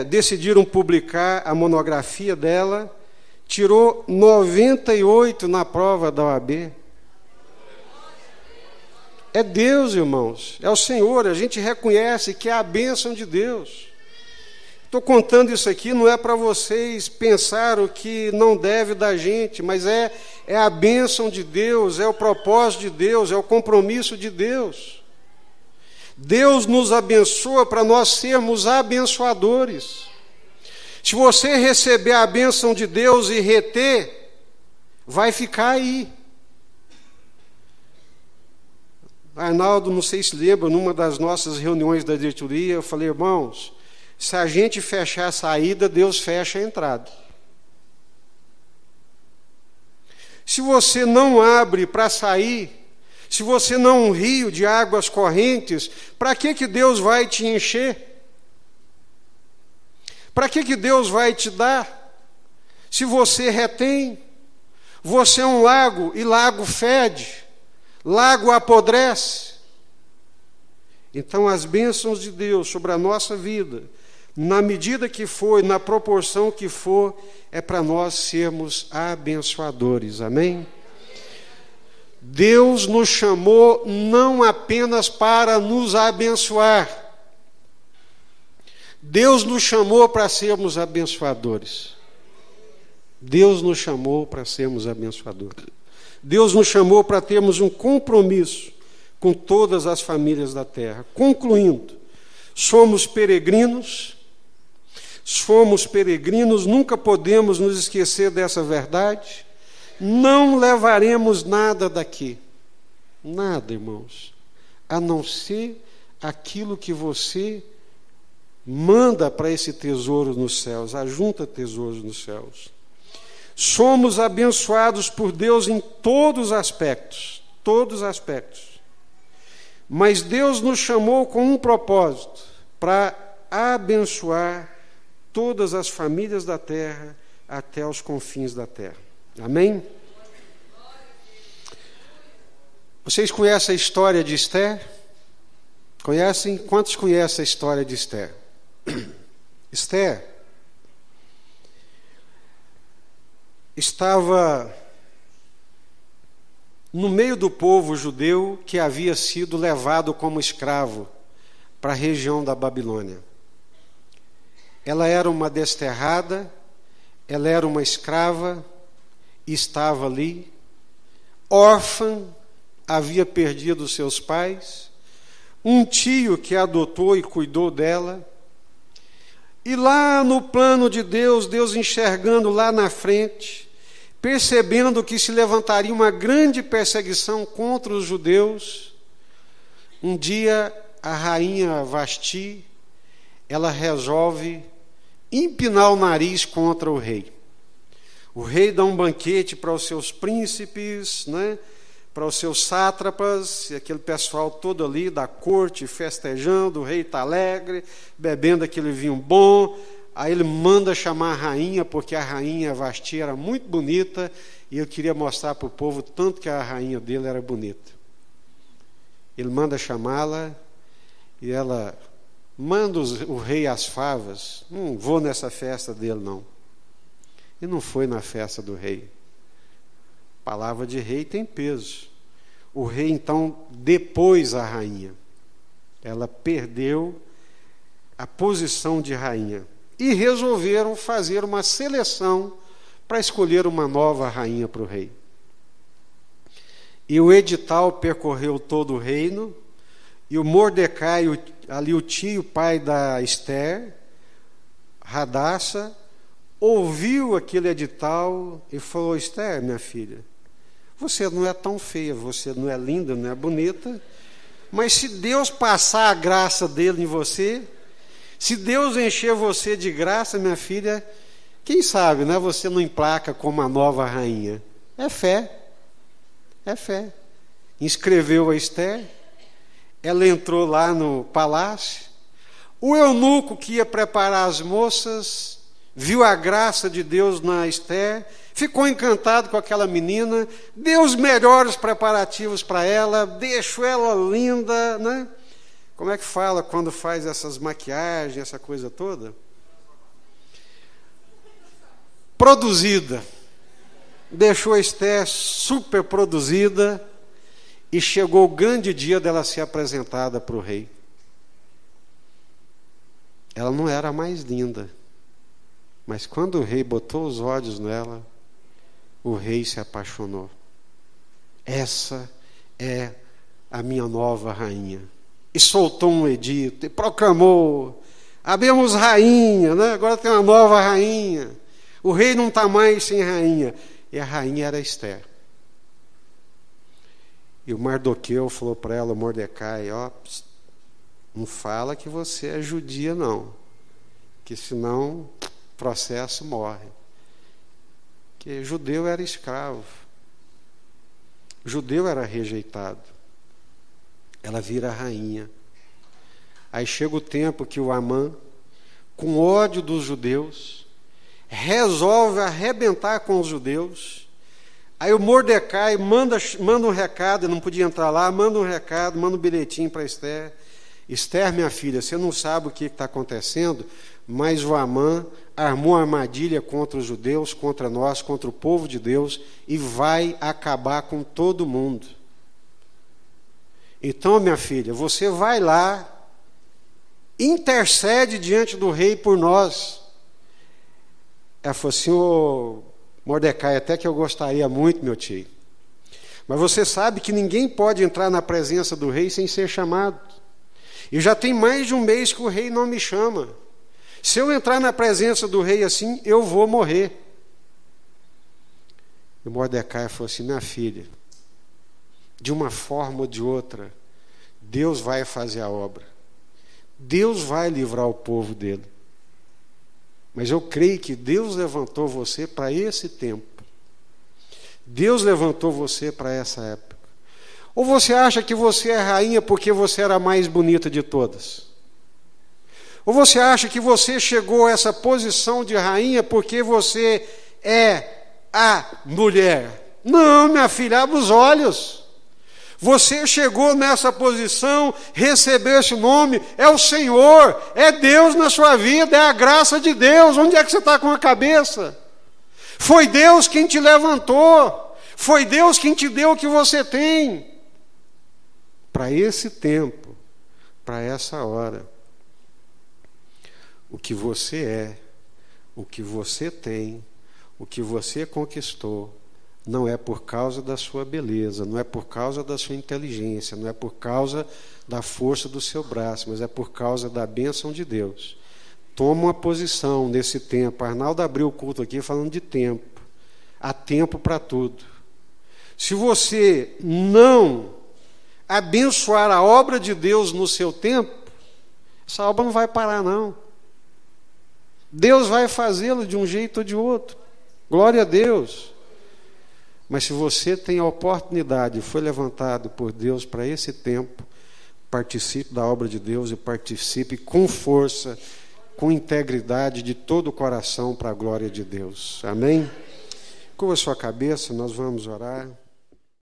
decidiram publicar a monografia dela, tirou 98 na prova da OAB. É Deus, irmãos, é o Senhor, a gente reconhece que é a bênção de Deus. Estou contando isso aqui, não é para vocês pensar o que não deve da gente, mas é a bênção de Deus, é o propósito de Deus, é o compromisso de Deus. Deus nos abençoa para nós sermos abençoadores. Se você receber a bênção de Deus e reter, vai ficar aí. Arnaldo, não sei se lembra, numa das nossas reuniões da diretoria, eu falei, irmãos, se a gente fechar a saída, Deus fecha a entrada. Se você não abre para sair, se você não é um rio de águas correntes, para que Deus vai te encher? Para que Deus vai te dar? Se você retém, você é um lago e lago fede. Lago apodrece. Então as bênçãos de Deus sobre a nossa vida, na medida que for, na proporção que for, é para nós sermos abençoadores, amém? Deus nos chamou não apenas para nos abençoar, Deus nos chamou para sermos abençoadores. Deus nos chamou para sermos abençoadores. Deus nos chamou para termos um compromisso com todas as famílias da terra. Concluindo, somos peregrinos, nunca podemos nos esquecer dessa verdade. Não levaremos nada daqui, nada, irmãos, a não ser aquilo que você manda para esse tesouro nos céus, ajunta tesouros nos céus. Somos abençoados por Deus em todos os aspectos, mas Deus nos chamou com um propósito, para abençoar todas as famílias da terra até os confins da terra. Amém? Vocês conhecem a história de Esther? Conhecem? Quantos conhecem a história de Esther? Esther estava no meio do povo judeu que havia sido levado como escravo para a região da Babilônia. Ela era uma desterrada, ela era uma escrava, e estava ali, órfã, havia perdido seus pais, um tio que a adotou e cuidou dela, e lá no plano de Deus, Deus enxergando lá na frente, percebendo que se levantaria uma grande perseguição contra os judeus, um dia a rainha Vasti, ela resolve empinar o nariz contra o rei. O rei dá um banquete para os seus príncipes, né? Para os seus sátrapas, e aquele pessoal todo ali da corte festejando, o rei está alegre, bebendo aquele vinho bom. Aí ele manda chamar a rainha, porque a rainha Vasti era muito bonita, e eu queria mostrar para o povo tanto que a rainha dele era bonita. Ele manda chamá-la, e ela manda o rei às favas. Não vou nessa festa dele, não. E não foi na festa do rei. Palavra de rei tem peso. O rei, então, depôs a rainha. Ela perdeu a posição de rainha. E resolveram fazer uma seleção para escolher uma nova rainha para o rei. E o edital percorreu todo o reino, e o Mordecai, ali o tio, pai da Esther, Hadassa, ouviu aquele edital e falou: Esther, minha filha, você não é tão feia, você não é linda, não é bonita, mas se Deus passar a graça dele em você, se Deus encher você de graça, minha filha, quem sabe, né, você não emplaca como a nova rainha. É fé, é fé. Inscreveu a Esther, ela entrou lá no palácio, o eunuco que ia preparar as moças viu a graça de Deus na Esther, ficou encantado com aquela menina, deu os melhores preparativos para ela, deixou ela linda, né? Como é que fala quando faz essas maquiagens, essa coisa toda? Produzida. Deixou a Esther super produzida, e chegou o grande dia dela ser apresentada para o rei. Ela não era mais linda, mas quando o rei botou os olhos nela, o rei se apaixonou. Essa é a minha nova rainha. E soltou um edito, e proclamou: abemos rainha, né? Agora tem uma nova rainha. O rei não está mais sem rainha. E a rainha era Esther. E o Mardoqueu falou para ela, o Mordecai: ó, não fala que você é judia, não, que senão o processo morre. Que judeu era escravo, judeu era rejeitado. Ela vira rainha. Aí chega o tempo que o Amã, com ódio dos judeus, resolve arrebentar com os judeus. Aí o Mordecai manda um recado, não podia entrar lá, manda um recado, manda um bilhetinho para Esther. Esther, minha filha, você não sabe o que está acontecendo, mas o Amã armou uma armadilha contra os judeus, contra nós, contra o povo de Deus, e vai acabar com todo mundo. Então, minha filha, você vai lá, intercede diante do rei por nós. Ela falou assim: ô Mordecai, até que eu gostaria muito, meu tio, mas você sabe que ninguém pode entrar na presença do rei sem ser chamado. E já tem mais de um mês que o rei não me chama. Se eu entrar na presença do rei assim, eu vou morrer. E Mordecai falou assim: minha filha, de uma forma ou de outra, Deus vai fazer a obra. Deus vai livrar o povo dele. Mas eu creio que Deus levantou você para esse tempo. Deus levantou você para essa época. Ou você acha que você é rainha porque você era a mais bonita de todas? Ou você acha que você chegou a essa posição de rainha porque você é mulher. Não, minha filha, abre os olhos. Você chegou nessa posição, recebeu esse nome, é o Senhor, é Deus na sua vida, é a graça de Deus. Onde é que você está com a cabeça? Foi Deus quem te levantou, foi Deus quem te deu o que você tem. Para esse tempo, para essa hora, o que você é, o que você tem, o que você conquistou, não é por causa da sua beleza, não é por causa da sua inteligência, não é por causa da força do seu braço, mas é por causa da bênção de Deus. Toma uma posição nesse tempo. Arnaldo abriu o culto aqui falando de tempo. Há tempo para tudo. Se você não abençoar a obra de Deus no seu tempo, essa obra não vai parar, não. Deus vai fazê-lo de um jeito ou de outro. Glória a Deus. Mas se você tem a oportunidade, foi levantado por Deus para esse tempo, participe da obra de Deus e participe com força, com integridade de todo o coração para a glória de Deus. Amém? Curva a sua cabeça, nós vamos orar.